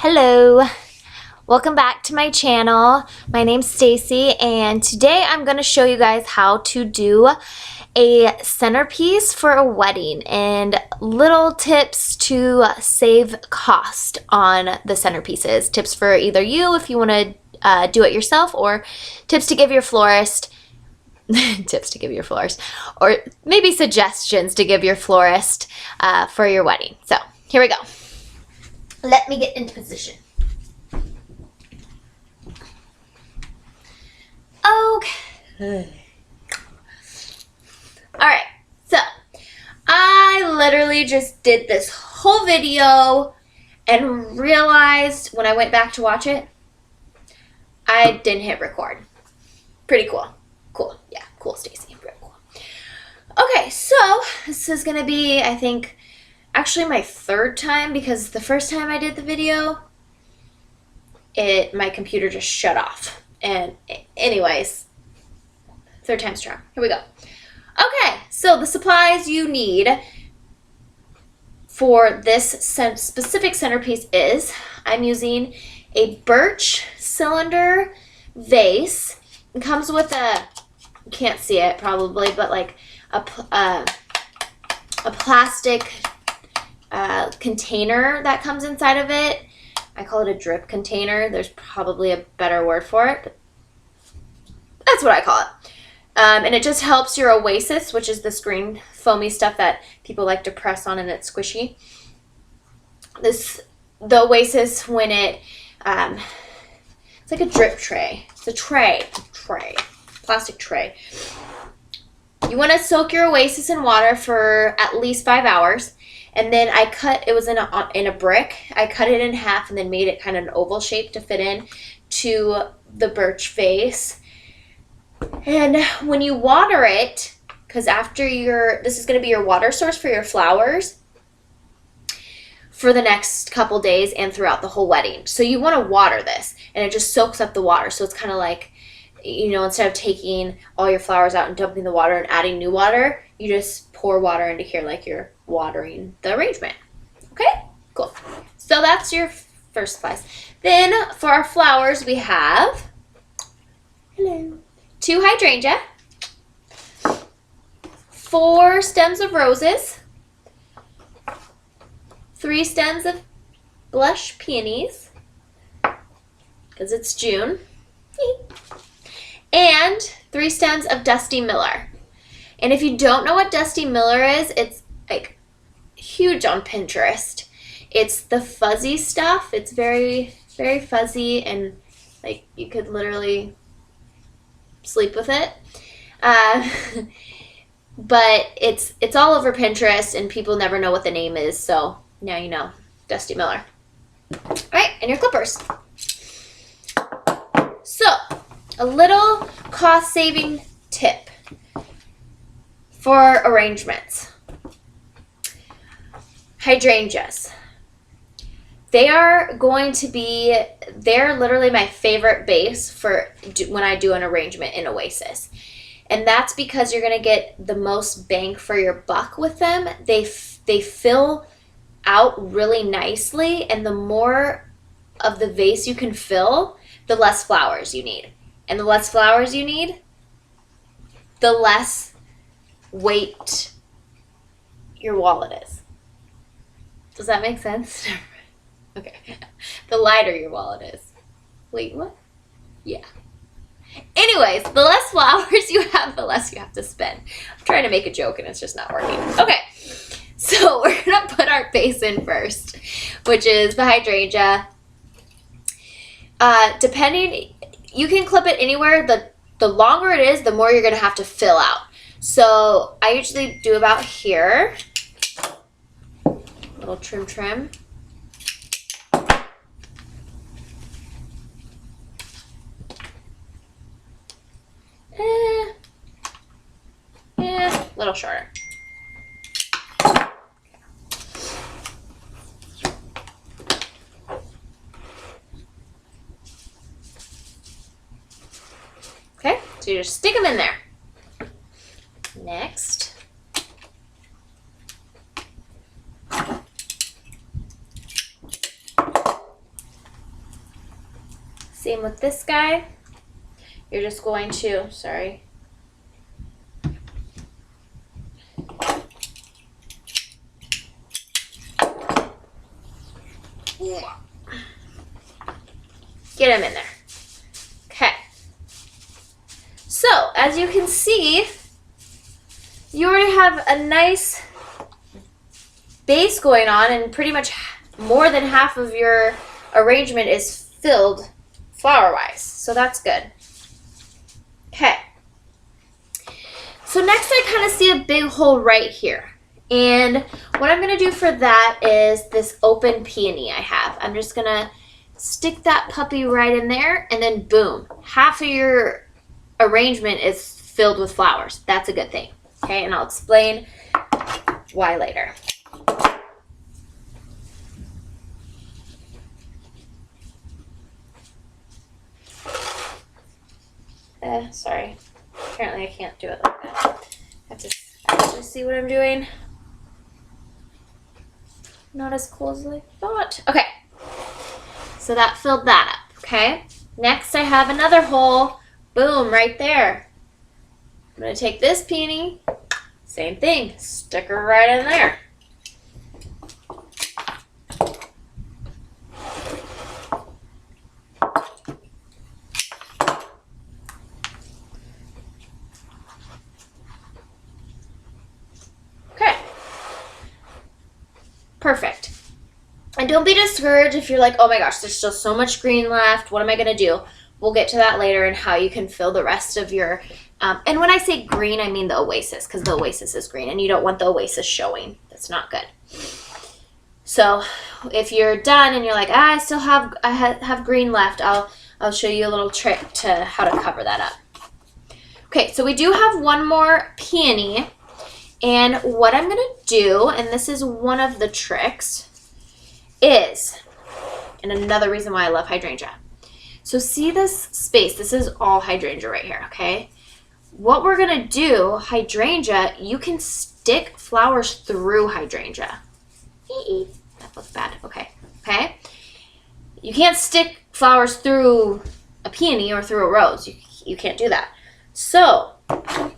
Hello, welcome back to my channel. My name's Stacy and today I'm going to show you guys how to do a centerpiece for a wedding and little tips to save cost on the centerpieces. Tips for either you if you want to do it yourself, or tips to give your florist or maybe suggestions to give your florist for your wedding. So here we go. Let me get into position. Okay. Alright, so I literally just did this whole video and realized when I went back to watch it, I didn't hit record. Pretty cool. Cool. Yeah, cool, Stacy. Pretty cool. Okay, so this is going to be, I think, actually my third time, because the first time I did the video, my computer just shut off. And anyways, third time's charm. Here we go. Okay, so the supplies you need for this specific centerpiece is, I'm using a birch cylinder vase. It comes with a, you can't see it probably, but like a plastic container that comes inside of it. I call it a drip container. There's probably a better word for it, but that's what I call it. And it just helps your oasis, which is this green foamy stuff that people like to press on and it's squishy. The oasis, when it's like a drip tray. It's a tray, plastic tray. You want to soak your oasis in water for at least 5 hours. And then it was in a brick. I cut it in half and then made it kind of an oval shape to fit in to the birch vase. And when you water it, because this is going to be your water source for your flowers for the next couple days and throughout the whole wedding. So you want to water this, and it just soaks up the water. So it's kind of like, instead of taking all your flowers out and dumping the water and adding new water, you just pour water into here like you're watering the arrangement. Okay, cool. So that's your first supplies. Then for our flowers, we have 2 hydrangea, 4 stems of roses, 3 stems of blush peonies, because it's June, and 3 stems of Dusty Miller. And if you don't know what Dusty Miller is, it's like huge on Pinterest. It's the fuzzy stuff. It's very, very fuzzy, and like you could literally sleep with it. But it's all over Pinterest, and people never know what the name is. So now you know. Dusty Miller. All right, and your clippers. So a little cost-saving tip for arrangements. Hydrangeas. They're literally my favorite base for when I do an arrangement in Oasis. And that's because you're going to get the most bang for your buck with them. They fill out really nicely, and the more of the vase you can fill, the less flowers you need. And the less flowers you need, the less weight your wallet is. Does that make sense? Okay. The lighter your wallet is. Wait, what? Yeah. Anyways, the less flowers you have, the less you have to spend. I'm trying to make a joke and it's just not working. Okay. So we're going to put our base in first, which is the hydrangea. You can clip it anywhere. The longer it is, the more you're going to have to fill out. So I usually do about here. Little trim. A little shorter. Okay, so you just stick them in there. Next, Same with this guy. You're just going to, sorry. Get him in there. Okay. So, as you can see, you already have a nice base going on, and pretty much more than half of your arrangement is filled flower-wise. So that's good. Okay. So next I kind of see a big hole right here. And what I'm going to do for that is this open peony I have. I'm just going to stick that puppy right in there, and then boom, half of your arrangement is filled with flowers. That's a good thing. Okay, and I'll explain why later. Sorry. Apparently I can't do it like that. I have to actually see what I'm doing. Not as cool as I thought. Okay. So that filled that up, okay? Next I have another hole. Boom, right there. I'm going to take this peony. Same thing. Stick her right in there. Perfect. And don't be discouraged if you're like, oh my gosh, there's still so much green left. What am I going to do? We'll get to that later and how you can fill the rest of your, and when I say green, I mean the oasis, because the oasis is green and you don't want the oasis showing. That's not good. So if you're done and you're like, I still have green left, I'll show you a little trick to how to cover that up. Okay, so we do have one more peony. And what I'm going to do, and this is one of the tricks, is, and another reason why I love hydrangea. So see this space? This is all hydrangea right here, okay? What we're going to do, hydrangea, you can stick flowers through hydrangea. That looks bad. Okay. Okay? You can't stick flowers through a peony or through a rose. You can't do that. So, I'm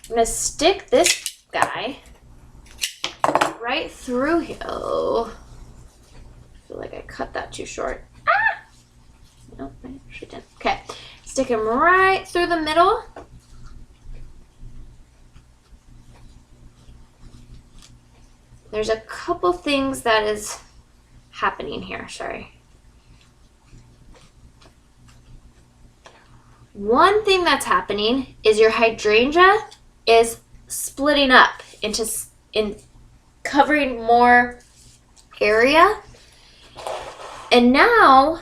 going to stick this guy right through here. Oh, I feel like I cut that too short. Ah! Nope, I actually didn't. Okay, stick him right through the middle. There's a couple things that is happening here. Sorry. One thing that's happening is your hydrangea is splitting up in covering more area, and now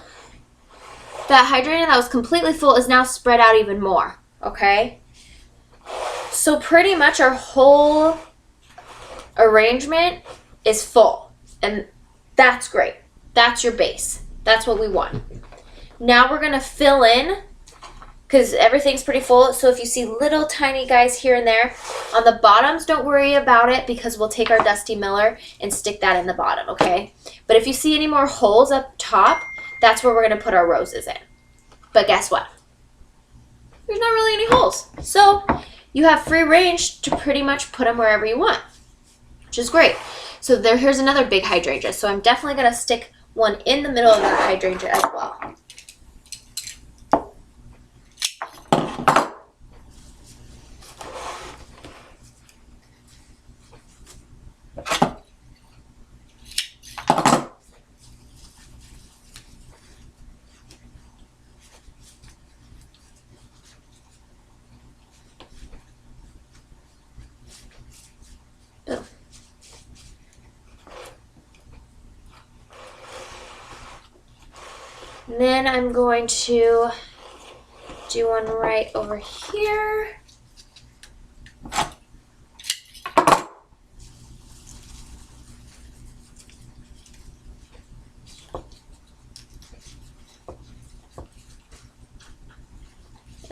that hydrangea that was completely full is now spread out even more. Okay, so pretty much our whole arrangement is full, and that's great. That's your base. That's what we want. Now we're gonna fill in, because everything's pretty full. So if you see little tiny guys here and there, on the bottoms, don't worry about it, because we'll take our Dusty Miller and stick that in the bottom, okay? But if you see any more holes up top, that's where we're going to put our roses in. But guess what? There's not really any holes. So you have free range to pretty much put them wherever you want, which is great. So here's another big hydrangea. So I'm definitely going to stick one in the middle of that hydrangea as well. And then I'm going to do one right over here.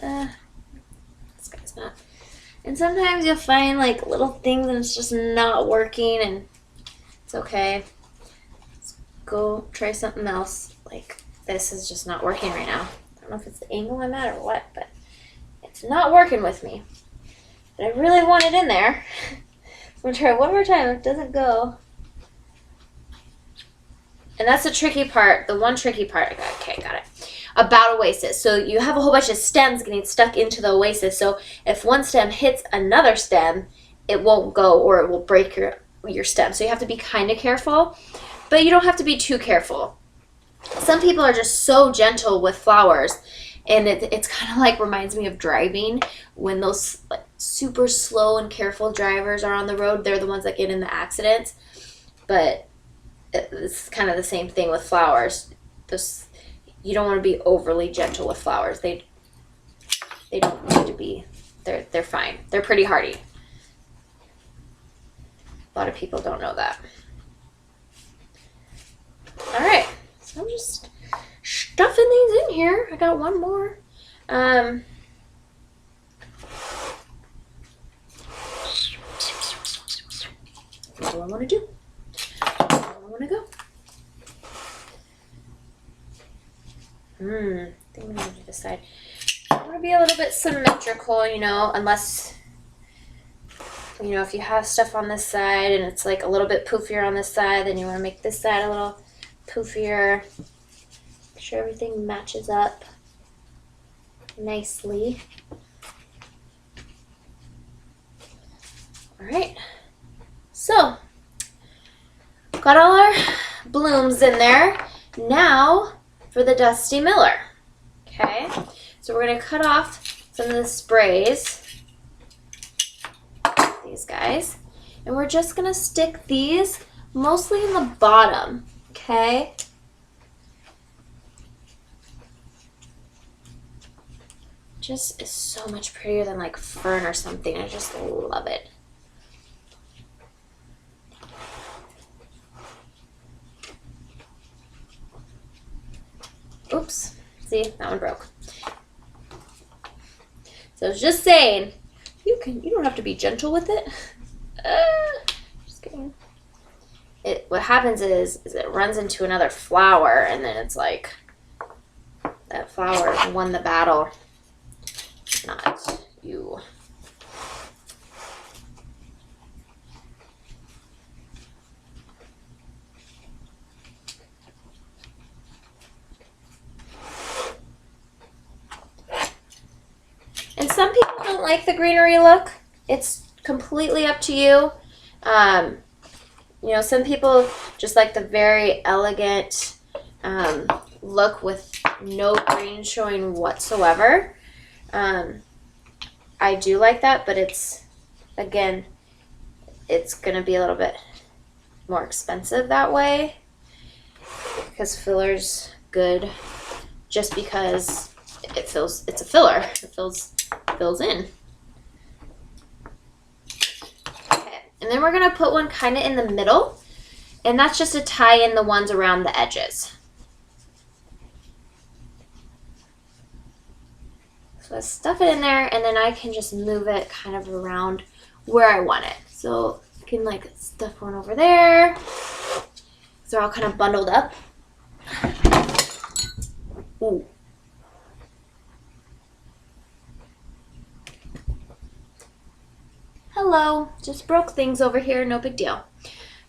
This guy's not. And sometimes you'll find like little things and it's just not working, and it's okay. Let's go try something else. Like this is just not working right now. I don't know if it's the angle I'm at or what, but it's not working with me. But I really want it in there. I'm going to try one more time. It doesn't go. And that's the tricky part. The one tricky part. Okay, got it. About oasis. So you have a whole bunch of stems getting stuck into the oasis. So if one stem hits another stem, it won't go, or it will break your stem. So you have to be kind of careful, but you don't have to be too careful. Some people are just so gentle with flowers, and it's kind of like reminds me of driving. When those like super slow and careful drivers are on the road, they're the ones that get in the accidents. But it's kind of the same thing with flowers. You don't want to be overly gentle with flowers. They don't need to be. They're fine. They're pretty hardy. A lot of people don't know that. All right, so I'm just stuffing these in here. I got one more. What do I want to do? Where do I want to go? I think I'm going to decide. I want to be a little bit symmetrical, unless, if you have stuff on this side and it's like a little bit poofier on this side, then you want to make this side a little poofier. Make sure everything matches up nicely. All right. So, got all our blooms in there. Now for the Dusty Miller. Okay, so we're going to cut off some of the sprays, these guys, and we're just going to stick these mostly in the bottom, okay? Just is so much prettier than like fern or something. I just love it. Oops, see, that one broke. So I was just saying, you don't have to be gentle with it. Just kidding. What happens is it runs into another flower, and then it's like that flower won the battle, not you. And some people don't like the greenery look. It's completely up to you. Some people just like the very elegant look with no green showing whatsoever. I do like that, but it's going to be a little bit more expensive that way, because filler's good just because it's a filler. It fills in. Okay, and then we're going to put one kind of in the middle, and that's just to tie in the ones around the edges. So I stuff it in there, and then I can just move it kind of around where I want it. So I can like stuff one over there. So they're all kind of bundled up. Ooh. Hello, just broke things over here, no big deal.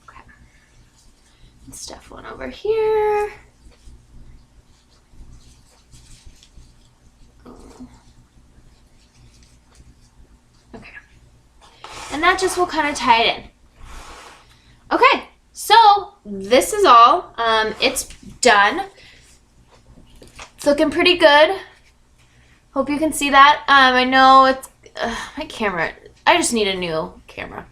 Okay. Stuff one over here. Okay. And that just will kind of tie it in. Okay, so this is all. It's done. It's looking pretty good. Hope you can see that. I know it's my camera. I just need a new camera.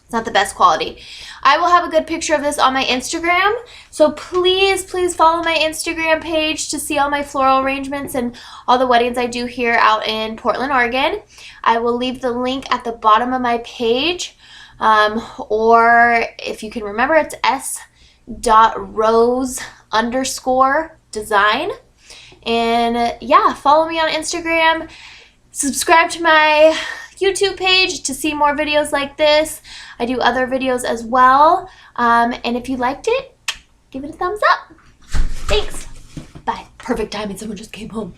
It's not the best quality. I will have a good picture of this on my Instagram. So please, please follow my Instagram page to see all my floral arrangements and all the weddings I do here out in Portland, Oregon. I will leave the link at the bottom of my page. Or if you can remember, it's s.rose_design. And yeah, follow me on Instagram. Subscribe to my YouTube page to see more videos like this. I do other videos as well. And if you liked it, give it a thumbs up. Thanks. Perfect timing. Someone just came home.